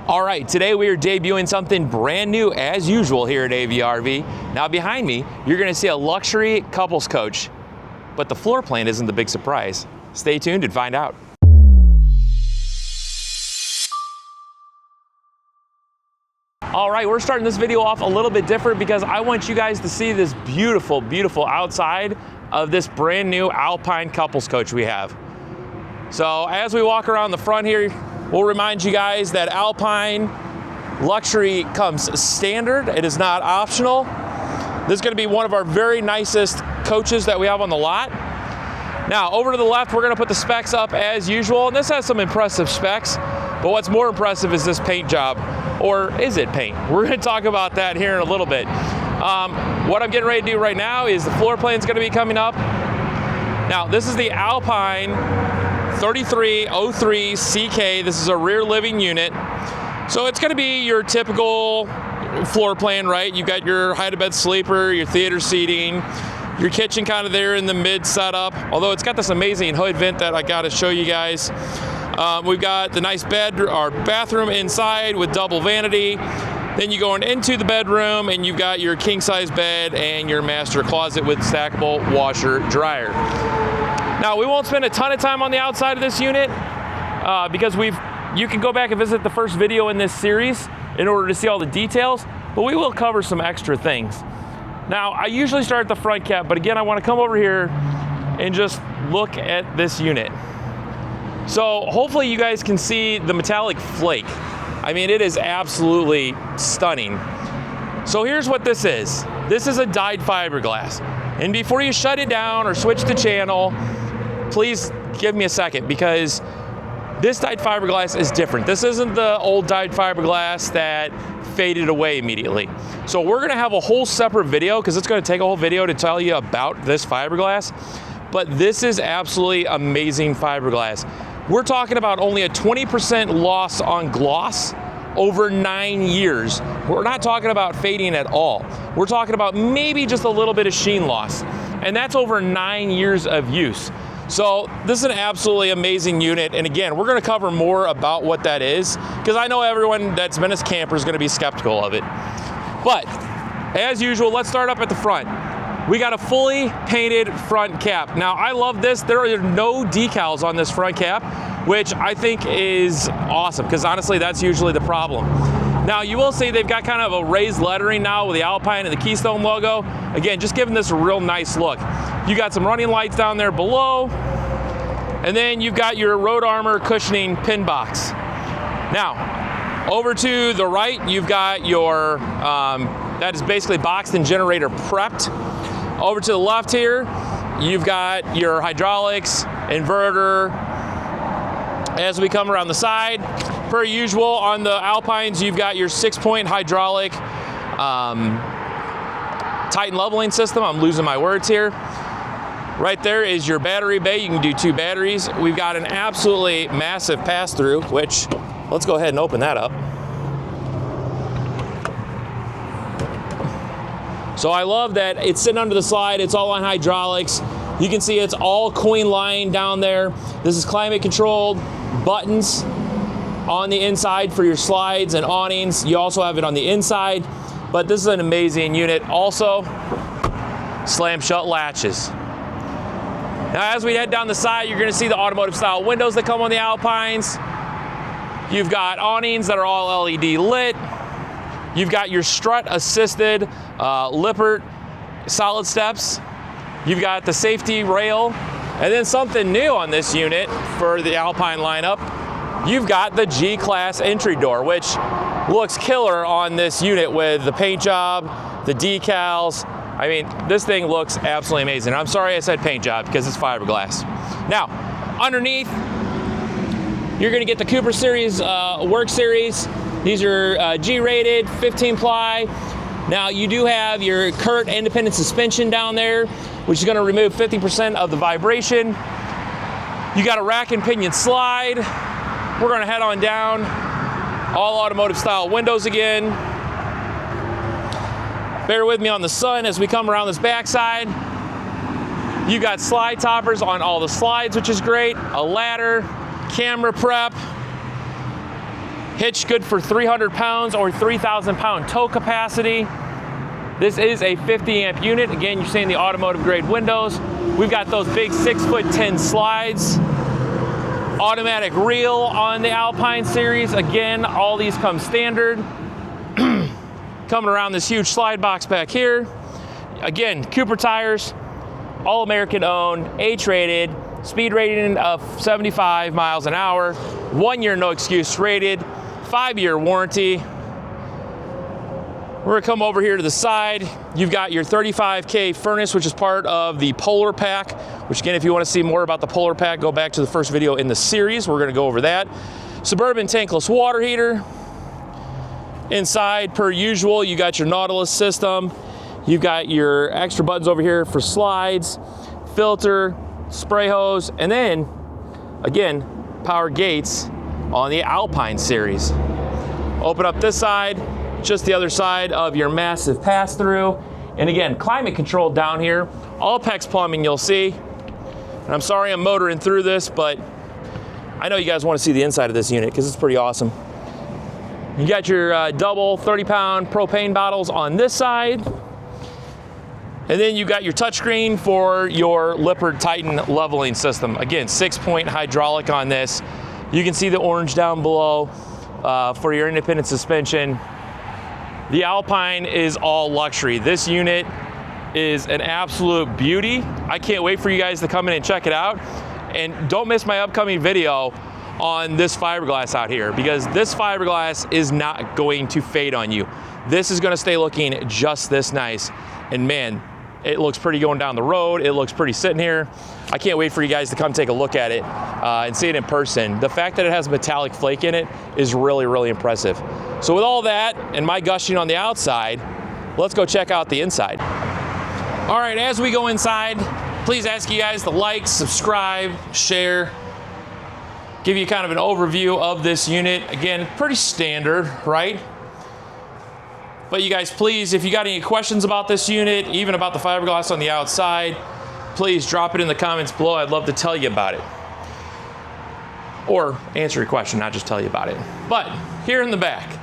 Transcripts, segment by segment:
All right, today we are debuting something brand new as usual here at AVRV. Now behind me, you're gonna see a luxury couples coach, but the floor plan isn't the big surprise. Stay tuned and find out. All right, we're starting this video off a little bit different because I want you guys to see this beautiful, beautiful outside of this brand new Alpine couples coach we have. So as we walk around the front here, we'll remind you guys that Alpine luxury comes standard. It is not optional. This is going to be one of our very nicest coaches that we have on the lot. Now over to the left, we're going to put the specs up as usual, and this has some impressive specs, but what's more impressive is this paint job, or is it paint? We're going to talk about that here in a little bit. What I'm getting ready to do right now is the floor plan is going to be coming up. Now this is the Alpine 3303CK. This is a rear living unit. So it's going to be your typical floor plan, right? You've got your hide-to-bed sleeper, your theater seating, your kitchen kind of there in the mid setup. Although it's got this amazing hood vent that I got to show you guys. We've got the nice bed or bathroom inside with double vanity. Then you go into the bedroom and you've got your king-size bed and your master closet with stackable washer dryer. Now we won't spend a ton of time on the outside of this unit because you can go back and visit the first video in this series in order to see all the details, but we will cover some extra things. Now I usually start at the front cap, but again I want to come over here and just look at this unit. So hopefully you guys can see the metallic flake. I mean, it is absolutely stunning. So here's what this is. This is a dyed fiberglass. And before you shut it down or switch the channel, please give me a second because this dyed fiberglass is different. This isn't the old dyed fiberglass that faded away immediately. So we're gonna have a whole separate video because it's gonna take a whole video to tell you about this fiberglass. But this is absolutely amazing fiberglass. We're talking about only a 20% loss on gloss over 9 years. We're not talking about fading at all. We're talking about maybe just a little bit of sheen loss. And that's over 9 years of use. So this is an absolutely amazing unit. And again, we're gonna cover more about what that is because I know everyone that's been a camper is gonna be skeptical of it. But as usual, let's start up at the front. We got a fully painted front cap. Now I love this. There are no decals on this front cap, which I think is awesome because honestly, that's usually the problem. Now you will see they've got kind of a raised lettering now with the Alpine and the Keystone logo. Again, just giving this a real nice look. You got some running lights down there below, and then you've got your Road Armor cushioning pin box. Now, over to the right, you've got your, that is basically boxed and generator prepped. Over to the left here, you've got your hydraulics, inverter. As we come around the side, per usual on the Alpines, you've got your 6-point hydraulic Titan leveling system. I'm losing my words here. Right there is your battery bay. You can do 2 batteries. We've got an absolutely massive pass-through, which let's go ahead and open that up. So I love that it's sitting under the slide. It's all on hydraulics. You can see it's all queen line down there. This is climate controlled, buttons on the inside for your slides and awnings. You also have it on the inside, but this is an amazing unit. Also, slam shut latches. Now as we head down the side, you're gonna see the automotive style windows that come on the Alpines. You've got awnings that are all LED lit. You've got your strut assisted Lippert solid steps. You've got the safety rail. And then something new on this unit for the Alpine lineup, you've got the G-Class entry door, which looks killer on this unit with the paint job, the decals. I mean, this thing looks absolutely amazing. I'm sorry I said paint job because it's fiberglass. Now, underneath, you're gonna get the Cooper Series Work Series. These are G-rated, 15 ply. Now you do have your Curt independent suspension down there, which is gonna remove 50% of the vibration. You got a rack and pinion slide. We're gonna head on down. All automotive style windows again. Bear with me on the sun as we come around this backside. You got slide toppers on all the slides, which is great. A ladder, camera prep. Hitch good for 300 pounds or 3,000 pound tow capacity. This is a 50 amp unit. Again, you're seeing the automotive grade windows. We've got those big 6'10" slides. Automatic reel on the Alpine series. Again, all these come standard. Coming around this huge slide box back here. Again, Cooper tires, all American owned, H rated, speed rating of 75 miles an hour, 1 year no excuse rated, 5-year warranty. We're gonna come over here to the side. You've got your 35K furnace, which is part of the Polar Pack, which again, if you wanna see more about the Polar Pack, go back to the first video in the series. We're gonna go over that. Suburban tankless water heater. Inside, per usual, you got your Nautilus system. You've got your extra buttons over here for slides, filter, spray hose, and then, again, power gates on the Alpine series. Open up this side, just the other side of your massive pass-through. And again, climate control down here. All PEX plumbing you'll see. And I'm sorry I'm motoring through this, but I know you guys want to see the inside of this unit because it's pretty awesome. You got your double 30-pound propane bottles on this side. And then you got your touchscreen for your Lippert Titan leveling system. Again, 6-point hydraulic on this. You can see the orange down below for your independent suspension. The Alpine is all luxury. This unit is an absolute beauty. I can't wait for you guys to come in and check it out. And don't miss my upcoming video on this fiberglass out here, because this fiberglass is not going to fade on you. This is gonna stay looking just this nice. And man, it looks pretty going down the road. It looks pretty sitting here. I can't wait for you guys to come take a look at it and see it in person. The fact that it has metallic flake in it is really, really impressive. So with all that and my gushing on the outside, let's go check out the inside. All right, as we go inside, please ask you guys to like, subscribe, share, give you kind of an overview of this unit. Again, pretty standard, right? But you guys, please, if you got any questions about this unit, even about the fiberglass on the outside, please drop it in the comments below. I'd love to tell you about it. Or answer your question, not just tell you about it. But here in the back.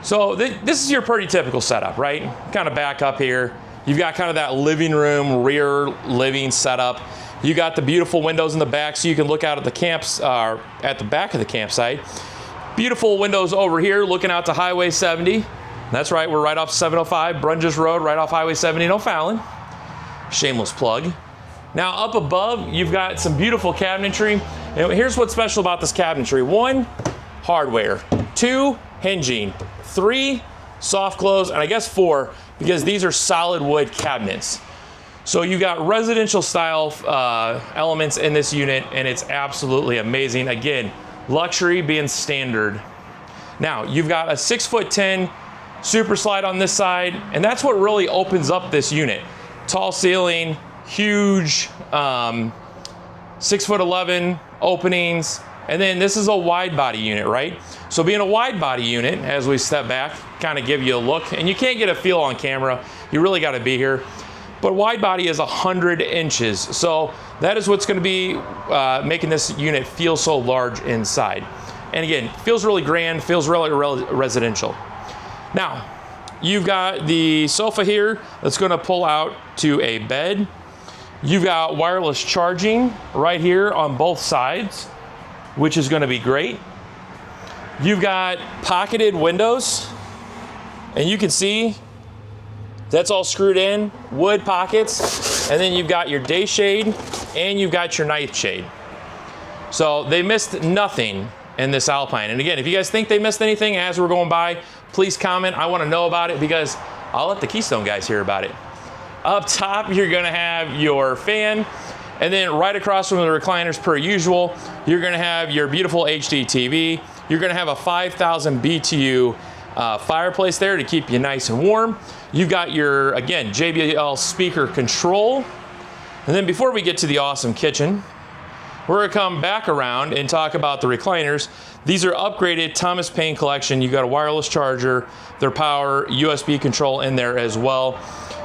So this is your pretty typical setup, right? Kind of back up here. You've got kind of that living room, rear living setup. You got the beautiful windows in the back so you can look out at the camps, at the back of the campsite. Beautiful windows over here looking out to Highway 70. That's right, we're right off 705 Brunges Road, right off Highway 70 in O'Fallon. Shameless plug. Now up above, you've got some beautiful cabinetry. And here's what's special about this cabinetry. 1, hardware. 2, hinging. 3, soft close, and I guess 4, because these are solid wood cabinets. So you got residential style elements in this unit, and it's absolutely amazing. Again, luxury being standard. Now, you've got a 6'10" super slide on this side, and that's what really opens up this unit. Tall ceiling, huge 6'11" openings, and then this is a wide body unit, right? So being a wide body unit, as we step back, kind of give you a look, and you can't get a feel on camera, you really gotta be here. But wide body is 100 inches. So that is what's gonna be making this unit feel so large inside. And again, feels really grand, feels really residential. Now, you've got the sofa here that's gonna pull out to a bed. You've got wireless charging right here on both sides, which is gonna be great. You've got pocketed windows, and you can see that's all screwed in, wood pockets, and then you've got your day shade and you've got your night shade. So they missed nothing in this Alpine. And again, if you guys think they missed anything as we're going by, please comment. I want to know about it because I'll let the Keystone guys hear about it. Up top, you're gonna have your fan, and then right across from the recliners per usual, you're gonna have your beautiful HD TV. You're gonna have a 5,000 BTU fireplace there to keep you nice and warm. You've got your, again, JBL speaker control. And then before we get to the awesome kitchen, we're gonna come back around and talk about the recliners. These are upgraded Thomas Paine collection. You got a wireless charger, their power, USB control in there as well.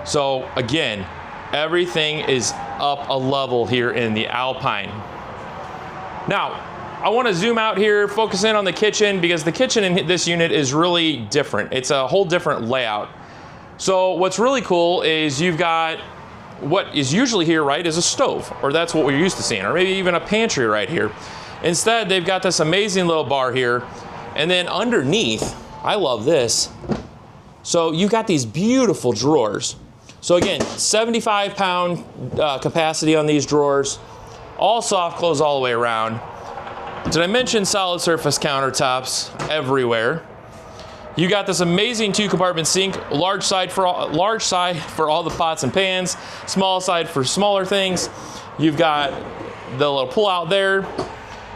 So again, everything is up a level here in the Alpine. Now, I want to zoom out here, focus in on the kitchen, because the kitchen in this unit is really different. It's a whole different layout. So what's really cool is you've got what is usually here, right, is a stove, or that's what we're used to seeing, or maybe even a pantry right here. Instead, they've got this amazing little bar here, and then underneath, I love this. So you've got these beautiful drawers. So again, 75-pound capacity on these drawers, all soft close all the way around. Did I mention solid surface countertops everywhere? You got this amazing 2-compartment sink, large side for all the pots and pans, small side for smaller things. You've got the little pull out there.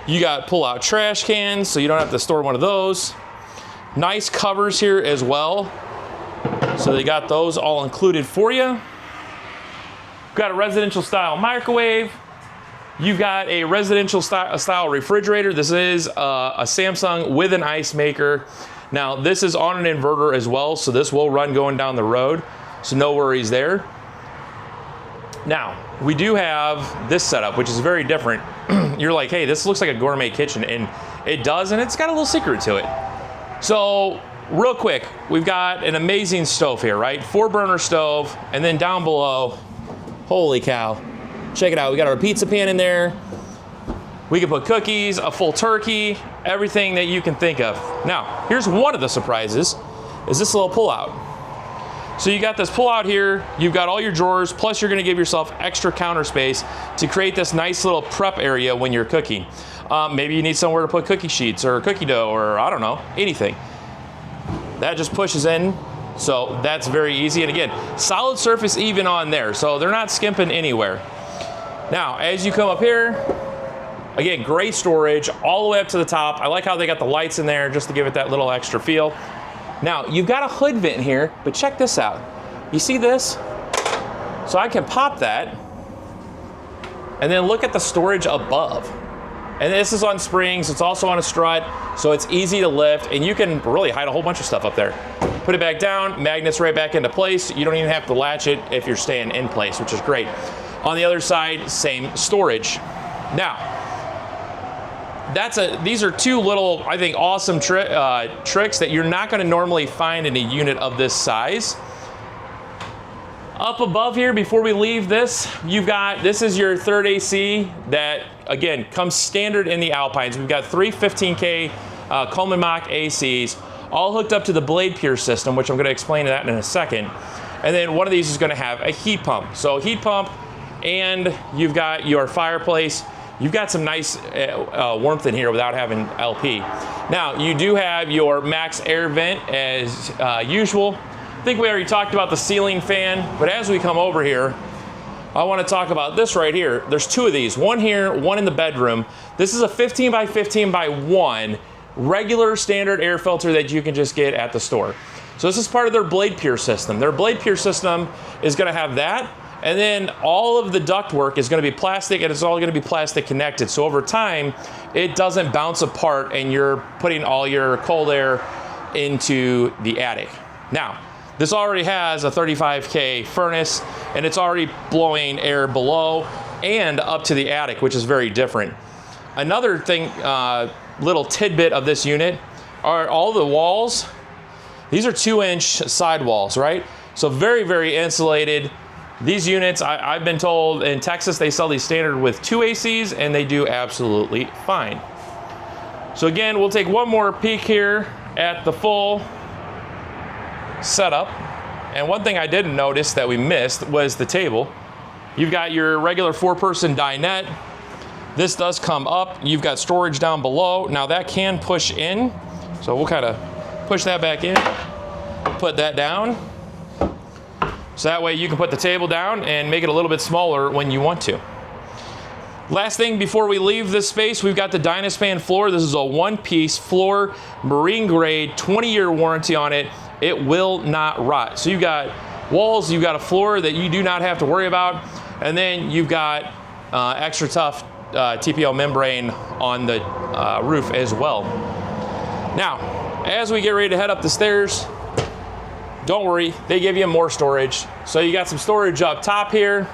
You got pull out trash cans, so you don't have to store one of those. Nice covers here as well. So they got those all included for you. Got a residential style microwave. You've got a residential style refrigerator. This is a Samsung with an ice maker. Now this is on an inverter as well, so this will run going down the road, so no worries there. Now, we do have this setup, which is very different. You're like, hey, this looks like a gourmet kitchen, and it does, and it's got a little secret to it. So, real quick, we've got an amazing stove here, right? 4-burner stove, and then down below, holy cow, check it out. We got our pizza pan in there. We can put cookies, a full turkey, everything that you can think of. Now, here's one of the surprises, is this little pull-out. So you got this pull-out here, you've got all your drawers, plus you're gonna give yourself extra counter space to create this nice little prep area when you're cooking. Maybe you need somewhere to put cookie sheets or cookie dough or I don't know, anything. That just pushes in, so that's very easy. And again, solid surface even on there, so they're not skimping anywhere. Now, as you come up here, again, great storage all the way up to the top. I like how they got the lights in there just to give it that little extra feel. Now, you've got a hood vent here, but check this out. You see this? So I can pop that, and then look at the storage above. And this is on springs, it's also on a strut, so it's easy to lift, and you can really hide a whole bunch of stuff up there. Put it back down, magnets right back into place. You don't even have to latch it if you're staying in place, which is great. On the other side, same storage. Now, these are two little, I think, awesome tricks that you're not going to normally find in a unit of this size. Up above here, before we leave this, this is your third AC that, again, comes standard in the Alpines. We've got 3 15K Coleman Mach ACs, all hooked up to the Blade Pure system, which I'm going to explain that in a second. And then one of these is going to have a heat pump. So heat pump, and you've got your fireplace. You've got some nice warmth in here without having LP. Now, you do have your max air vent as usual. I think we already talked about the ceiling fan, but as we come over here, I want to talk about this right here. There's 2 of these, one here, one in the bedroom. This is a 15 by 15 by 1 regular standard air filter that you can just get at the store. So this is part of their Blade Pure system. Their Blade Pure system is going to have that. And then all of the ductwork is going to be plastic, and it's all going to be plastic connected. So over time, it doesn't bounce apart and you're putting all your cold air into the attic. Now, this already has a 35K furnace, and it's already blowing air below and up to the attic, which is very different. Another thing, little tidbit of this unit are all the walls. These are 2-inch sidewalls, right? So very, very insulated. These units, I've been told in Texas, they sell these standard with 2 ACs, and they do absolutely fine. So again, we'll take one more peek here at the full setup. And one thing I didn't notice that we missed was the table. You've got your regular 4-person dinette. This does come up. You've got storage down below. Now that can push in. So we'll kind of push that back in, put that down. So that way you can put the table down and make it a little bit smaller when you want to. Last thing before we leave this space, we've got the Dynaspan floor. This is a 1-piece floor, marine grade, 20-year warranty on it. It will not rot. So you've got walls, you've got a floor that you do not have to worry about, and then you've got extra tough TPO membrane on the roof as well. Now, as we get ready to head up the stairs, don't worry, they give you more storage. So you got some storage up top here.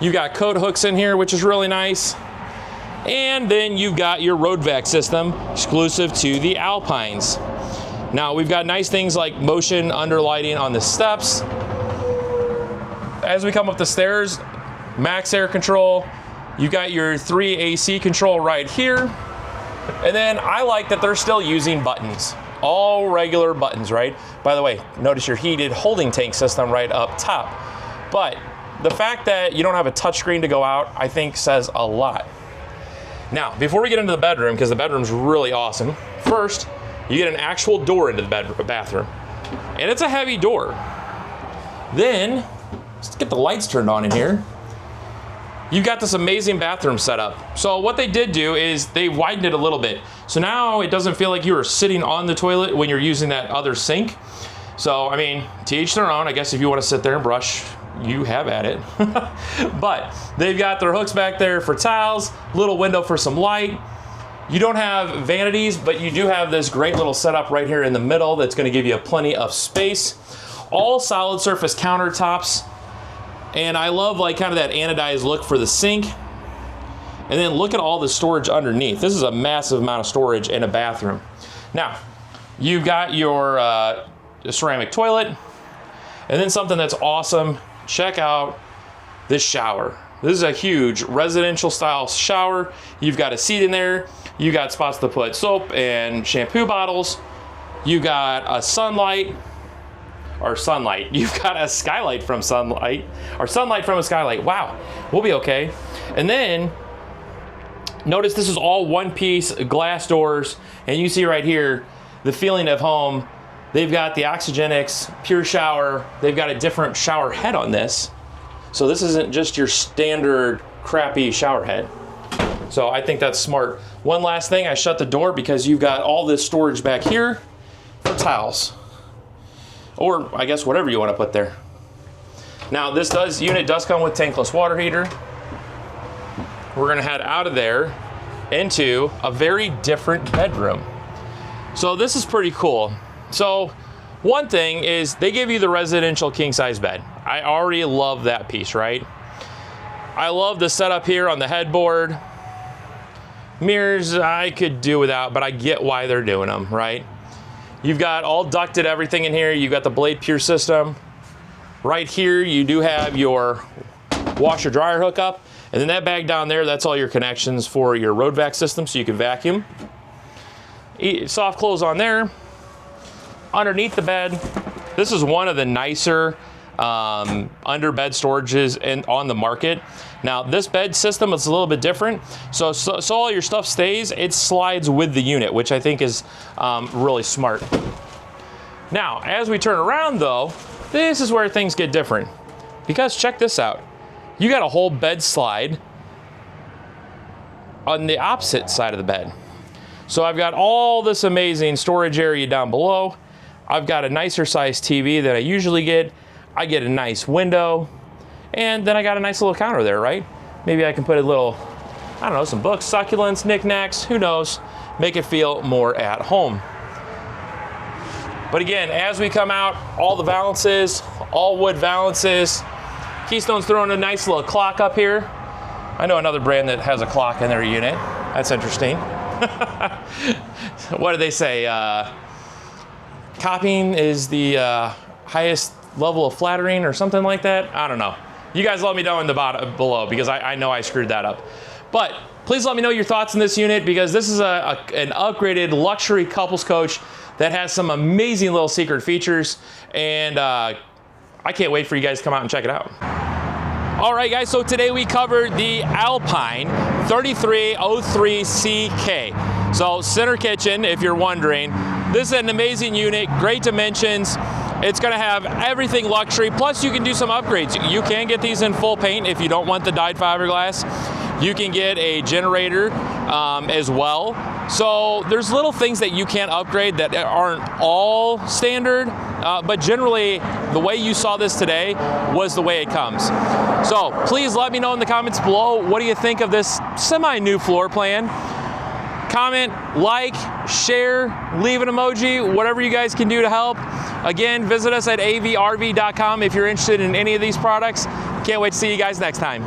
You got coat hooks in here, which is really nice. And then you've got your road vac system exclusive to the Alpines. Now we've got nice things like motion underlighting on the steps. As we come up the stairs, max air control. You got your 3 AC control right here. And then I like that they're still using buttons. All regular buttons, right? By the way, notice your heated holding tank system right up top. But the fact that you don't have a touchscreen to go out, I think says a lot. Now, before we get into the bedroom, because the bedroom's really awesome, first, you get an actual door into the bathroom. And it's a heavy door. Then, let's get the lights turned on in here. You've got this amazing bathroom setup. So what they did do is they widened it a little bit. So now it doesn't feel like you are sitting on the toilet when you're using that other sink. So, I mean, to each their own. I guess if you want to sit there and brush, you have at it. But they've got their hooks back there for towels, little window for some light. You don't have vanities, but you do have this great little setup right here in the middle that's going to give you plenty of space. All solid surface countertops. And I love like kind of that anodized look for the sink. And then look at all the storage underneath. This is a massive amount of storage in a bathroom. Now, you've got your ceramic toilet. And then something that's awesome, check out this shower. This is a huge residential style shower. You've got a seat in there. You got spots to put soap and shampoo bottles. You got a sunlight. You've got a skylight from sunlight, or sunlight from a skylight. Wow, we'll be okay. And then notice this is all one piece glass doors, and you see right here the feeling of home. They've got the Oxygenics Pure Shower. They've got a different shower head on this. So this isn't just your standard crappy shower head. So I think that's smart. One last thing, I shut the door because you've got all this storage back here for towels. Or I guess whatever you want to put there. Now this unit does come with tankless water heater. We're gonna head out of there into a very different bedroom. So this is pretty cool. So one thing is they give you the residential king size bed. I already love that piece, right? I love the setup here on the headboard. Mirrors I could do without, but I get why they're doing them, right? You've got all ducted everything in here. You've got the Blade Pure system. Right here, you do have your washer dryer hookup. And then that bag down there, that's all your connections for your road vac system so you can vacuum. Soft close on there. Underneath the bed, this is one of the nicer under bed storages on the market. Now this bed system is a little bit different. So all your stuff stays, it slides with the unit, which I think is really smart. Now, as we turn around though, this is where things get different. Because check this out. You got a whole bed slide on the opposite side of the bed. So I've got all this amazing storage area down below. I've got a nicer sized TV than I usually get. I get a nice window. And then I got a nice little counter there, right? Maybe I can put a little, I don't know, some books, succulents, knickknacks, who knows? Make it feel more at home. But again, as we come out, all the valances, all wood valances. Keystone's throwing a nice little clock up here. I know another brand that has a clock in their unit. That's interesting. What do they say? Copying is the highest level of flattering or something like that. I don't know. You guys let me know in the bottom below because I know I screwed that up. But please let me know your thoughts on this unit because this is an upgraded luxury couples coach that has some amazing little secret features, and I can't wait for you guys to come out and check it out. All right, guys, so today we covered the Alpine 3303CK. So center kitchen, if you're wondering. This is an amazing unit, great dimensions. It's gonna have everything luxury, plus you can do some upgrades. You can get these in full paint if you don't want the dyed fiberglass. You can get a generator as well. So there's little things that you can upgrade that aren't all standard, but generally the way you saw this today was the way it comes. So please let me know in the comments below, what do you think of this semi-new floor plan? Comment, like, share, leave an emoji, whatever you guys can do to help. Again, visit us at avrv.com if you're interested in any of these products. Can't wait to see you guys next time.